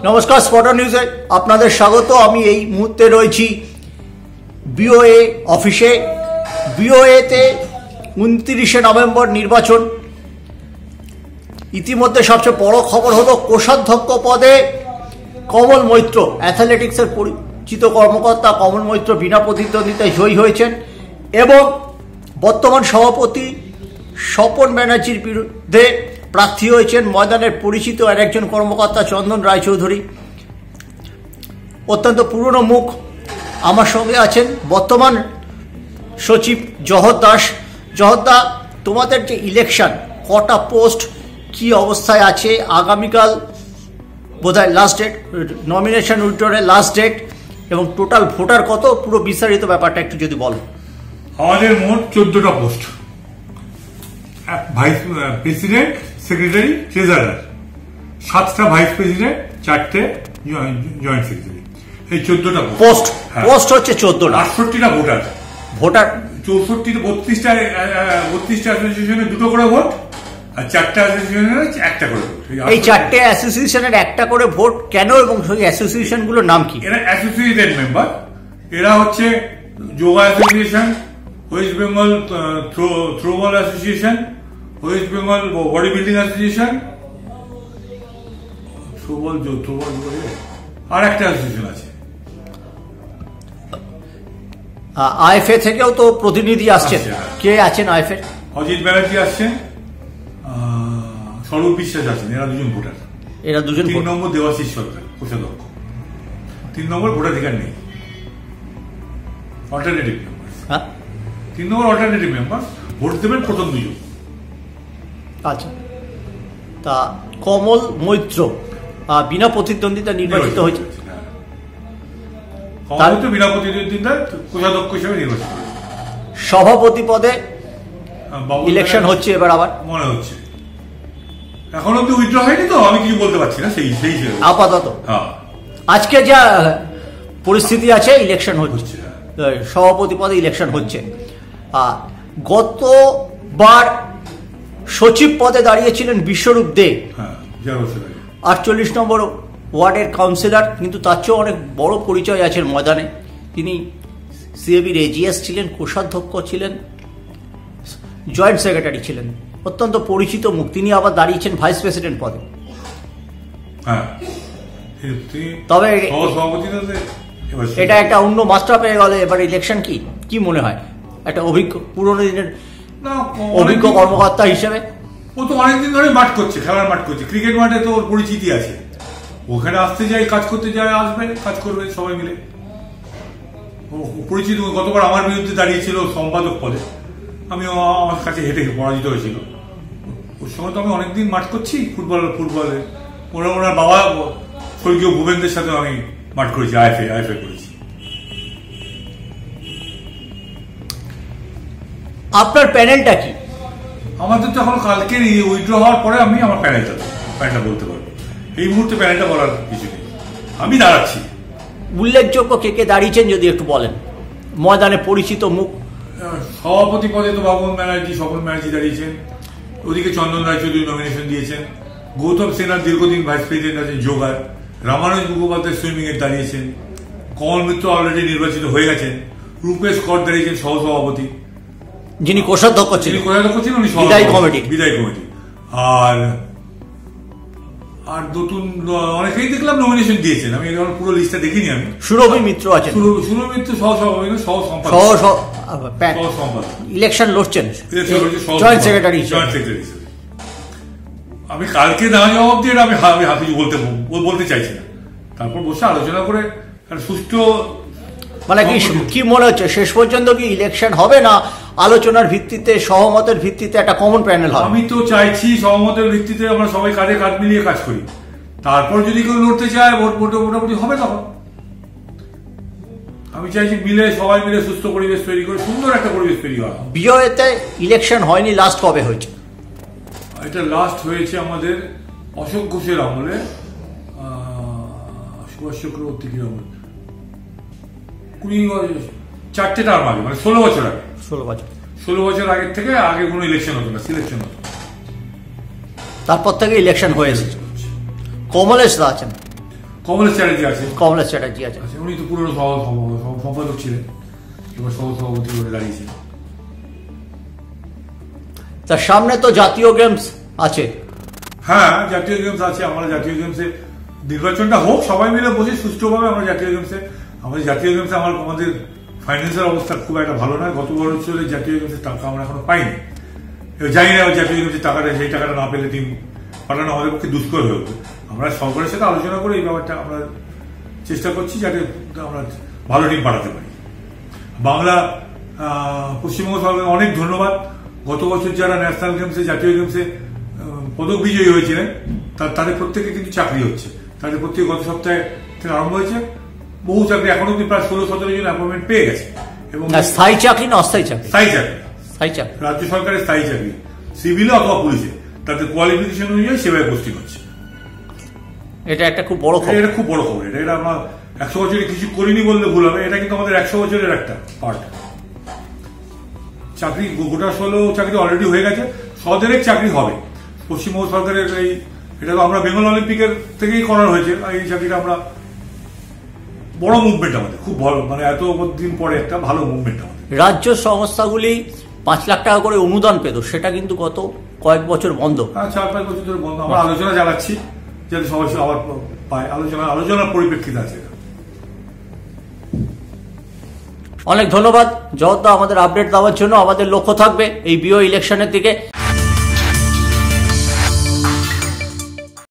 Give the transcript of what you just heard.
নমস্কার, স্পটার নিউজে আপনাদের স্বাগত। আমি এই মুহূর্তে রয়েছি বিওএ অফিসে। বিওএতে 29শে নভেম্বর নির্বাচন। ইতিমধ্যে সবচেয়ে বড় খবর হলো কোষাধ্যক্ষ পদে কমল মৈত্র, অ্যাথলেটিক্সের পরিচিত কর্মকর্তা কমল মৈত্র বিনা প্রতিদ্বন্দ্বিতায় জয়ী হয়েছেন এবং বর্তমান সভাপতি স্বপন ব্যানার্জির বিরুদ্ধে প্রার্থী হয়েছেন ময়দানের পরিচিত আর একজন কর্মকর্তা চন্দন রায়চৌধুরী। অত্যন্ত পুরনো মুখ। আমার সঙ্গে আছেন বর্তমান সচিব জহর দাস। জহরদা, তোমাদের যে ইলেকশন, কটা পোস্ট, কি অবস্থায় আছে? আগামীকাল বোধহয় লাস্ট ডেট, নমিনেশন উইথড্রয়ের লাস্ট ডেট, এবং টোটাল ভোটার কত, পুরো বিস্তারিত ব্যাপারটা একটু যদি বলো। আমাদের মোট 14টা post, vice president, secretary, treasurer, 7টা ভাইস প্রেসিডেন্ট, 4টে জয়েন্ট সেক্রেটারি, এই 14টা পোস্ট। পোস্ট হচ্ছে 14টা। 68টা ভোটার। ভোটার 32টা অ্যাসোসিয়েশনে 2টো করে ভোট, আর 4টা অ্যাসোসিয়েশনের 1টা করে ভোট। এই 4টে অ্যাসোসিয়েশনের 1টা করে ভোট কেন, এবং সেই অ্যাসোসিয়েশনগুলোর নাম কি? এরা অ্যাসোসিয়েটেড মেম্বার। এরা হচ্ছে yoga association, West Bengal throwball association, West Bengal body building association, throwball আর একটা অ্যাসোসিয়েশন আছে। আইএফএ থেকেও তো প্রতিনিধি আসছেন। কে আছেন আইএফএ? অজিত ব্যানার্জি আসছেন, স্বরূপ বিশ্বাস আছেন। এরা দুজন ভোটার। এরা দুজন। 3 নম্বর দেবাশিস সরকার, কোষাধ্যক্ষ। 3 নম্বর ভোটাধিকার নেই, অল্টারনেটিভ মেম্বার। 3 নম্বর অল্টারনেটিভ মেম্বার, ভোট দেবেন প্রথম দুজন। আচ্ছা, তা কমল মৈত্র বিনা প্রতিদ্বন্দ্বিতা নির্বাচিত হয়েছে। বিনা প্রতিদ্বন্দ্বিতা কোষাধ্যক্ষ হিসেবে নির্বাচিত। সভাপতি পদে ইলেকশন হচ্ছে এবার আবার মনে হচ্ছে। এখন অব্দি উইথড্র হয়নি তো, আমি কিছু বলতে পারছি না। সেই আপাতত আজকে যা পরিস্থিতি আছে, ইলেকশন হচ্ছে, সভাপতি পদে ইলেকশন হচ্ছে। গতবার সচিব পদে দাঁড়িয়েছিলেন বিশ্বরূপ দে, 48 নম্বর ওয়ার্ডের কাউন্সিলর, কিন্তু তার চেয়েও অনেক বড় পরিচয় আছেন ময়দানে। তিনি সিএবির এজিএস ছিলেন, কোষাধ্যক্ষ ছিলেন, জয়েন্ট সেক্রেটারি ছিলেন, অত্যন্ত পরিচিত মুখ। তিনি আবার দাঁড়িয়েছেন ভাইস প্রেসিডেন্ট পদে। তবে এটা একটা অন্য মাস্টার পেয়ে গেলে এবার ইলেকশন কি মনে হয় একটা অভিজ্ঞ পুরনো দিনের অভিজ্ঞ কর্মকর্তা হিসেবে? ও তো অনেকদিন ধরে মাঠ করছে, খেলার মাঠ করছে, ক্রিকেট মাঠে তো ওর পরিচিতি আছে। ওখানে আসতে যায়, কাজ করতে যায়, আসবে, কাজ করবে সবাই মিলে। পরিচিত। গতবার আমার বিরুদ্ধে দাঁড়িয়েছিল সম্পাদক পদে, আমার কাছে হেঁটে পরাজিত হয়েছিল। ওর সঙ্গে তো আমি অনেকদিন মাঠ করছি ফুটবলে। ওনার বাবা স্বর্গীয় ভূপেন্দ্রের সাথে আমি মাঠ করেছি, আইএফএ করেছি। আপনার প্যানেলটা কি? আমাদের তো এখন কালকের উইথড্র হওয়ার পরে আমি আমার প্যানেলটা বলতে পারবো। এই মুহূর্তে প্যানেলটা বলার কিছু নেই। আমি দাঁড়াচ্ছি। উল্লেখযোগ্য কে দাঁড়িয়েছেন যদি একটু বলেন, ময়দানে পরিচিত মুখ। সভাপতি পদে তো বাবুন ব্যানার্জি, স্বপন ব্যানার্জি দাঁড়িয়েছেন। ওদিকে চন্দন রায়চৌধুরী নমিনেশন দিয়েছেন। গৌতম সেনার দীর্ঘদিন ভাইস প্রেসিডেন্ট আছেন যোগার। রামানুজ মুখোপাধ্যায় সুইমিং এর দাঁড়িয়েছেন। কমল মিত্র অলরেডি নির্বাচিত হয়ে গেছেন। রূপেশ কর দাঁড়িয়েছেন সহসভাপতি, যিনি কোষাধ্যক্ষ ছিলেন। উনি বিদায়ী কমিটি। আর নতুন অনেকেই দেখলাম নমিনেশন দিয়েছেন। আমি পুরো লিস্টটা দেখিনি। আমি সুরভি মিত্র আছেন। সুরভি মিত্র সহ-সম্পাদক, ইলেকশন লড়ছেন জয়েন্ট সেক্রেটারি। আমি কালকে না যাওয়া অব্দি আমি কিছু বলতে চাইছি না। তারপর বসে আলোচনা করে সুষ্ঠু, মানে কি মনে হচ্ছে শেষ পর্যন্ত কি ইলেকশন হবে, না আলোচনার ভিত্তিতে, সহমতের ভিত্তিতে একটা কমন প্যানেল হবে? আমি তো চাইছি সহমতের ভিত্তিতে আমরা সবাই কাঁধে কাঁধ মিলিয়ে কাজ করি। তারপর যদি কেউ লড়তে চায়, ভোট মোটামুটি হবে তখন। আমি চাইছি সবাই মিলে সুস্থ পরিবেশ তৈরি করে সুন্দর একটা পরিবেশ তৈরি হয়। বিওএতে ইলেকশন হয়নি, লাস্ট কবে হয়েছে? এটা লাস্ট হয়েছে আমাদের অশোক ঘোষের আমলে, সুভাষ চক্রবর্তীর আমলে, 4টে টার্ম আগে, মানে 16 বছর আগে। 16 বছর আগের থেকে আগে কোনো ইলেকশন হতো না, সিলেকশন হতো। তারপর থেকে ইলেকশন হয়ে এসেছে। কমলেশ দা আছেন। কমলেশ চ্যাটার্জি আছে, কমলেশ চ্যাটার্জি আছে, উনি তো পুরনো সম্পাদক ছিলেন, এবার সভাপতি হয়ে দাঁড়িয়েছেন। তার সামনে তো জাতীয় গেমস আছে। হ্যাঁ, জাতীয় গেমস আছে। আমরা জাতীয় গেমসে নির্বাচনটা হোক, সবাই মিলে বসে সুষ্ঠুভাবে আমরা জাতীয় গেমসে, জাতীয় গেমসে আমাদের ফাইন্যান্সিয়াল অবস্থা খুব একটা ভালো নয়। গত বছরে জাতীয় গেমসের টাকা আমরা এখনো পাইনি। জানি না জাতীয় গেমসের টাকাটা, সেই টাকাটা না পেলে টিম পাঠানো আমাদের পক্ষে দুষ্কর হয়ে উঠবে। আমরা সরকারের সাথে আলোচনা করে এই ব্যাপারটা আমরা চেষ্টা করছি যাতে আমরা ভালো টিম পাঠাতে পারি। পশ্চিমবঙ্গ সরকারকে অনেক ধন্যবাদ। গত বছর যারা ন্যাশনাল গেমসে, জাতীয় গেমসে পদক বিজয়ী হয়েছিলেন তাদের প্রত্যেকে কিন্তু চাকরি হচ্ছে। তাদের প্রত্যেকে গত সপ্তাহে থেকে আরম্ভ হয়েছে। বহু চাকরি এখনো প্রায় 16-17 জন অ্যাপয়েন্টমেন্ট পেয়ে গেছে। এবং স্থায়ী চাকরি না অস্থায়ী চাকরি? স্থায়ী চাকরি, স্থায়ী চাকরি, রাজ্য সরকারের স্থায়ী চাকরি, সিভিলে অথবা পুলিশে তাদের কোয়ালিফিকেশন অনুযায়ী সেভাবে পোস্টিং হচ্ছে। এটা একটা খুব বড় খবর। এটা খুব বড় খবর। এটা আমরা 100 বছরে কিছু করিনি বললে ভুল হবে। এটা কিন্তু আমাদের 100 বছরের একটা পার্ট। চাকরি গোটা 16 চাকরি অলরেডি হয়ে গেছে, 100 চাকরি হবে। পশ্চিমবঙ্গ সরকারের এটা তো আমরা বেঙ্গল অলিম্পিকের থেকেই করার হয়েছে। এই চাকরিটা আমরা বড় মুভমেন্ট আমাদের, খুব ভালো, এত দিন পরে একটা ভালো মুভমেন্ট আমাদের। রাজ্য সংস্থাগুলি 5 লাখ টাকা করে অনুদান পেত, সেটা কিন্তু গত কয়েক বছর বন্ধ। 4-5 বছর ধরে বন্ধ। আমরা আলোচনা চালাচ্ছি যাতে সবাই আবার পায়। আলোচনার পরিপ্রেক্ষিতে আছে। অনেক ধন্যবাদ জগদ্দা আমাদের আপডেট দেওয়ার জন্য। আমাদের লক্ষ্য থাকবে এই বিও ইলেকশনের দিকে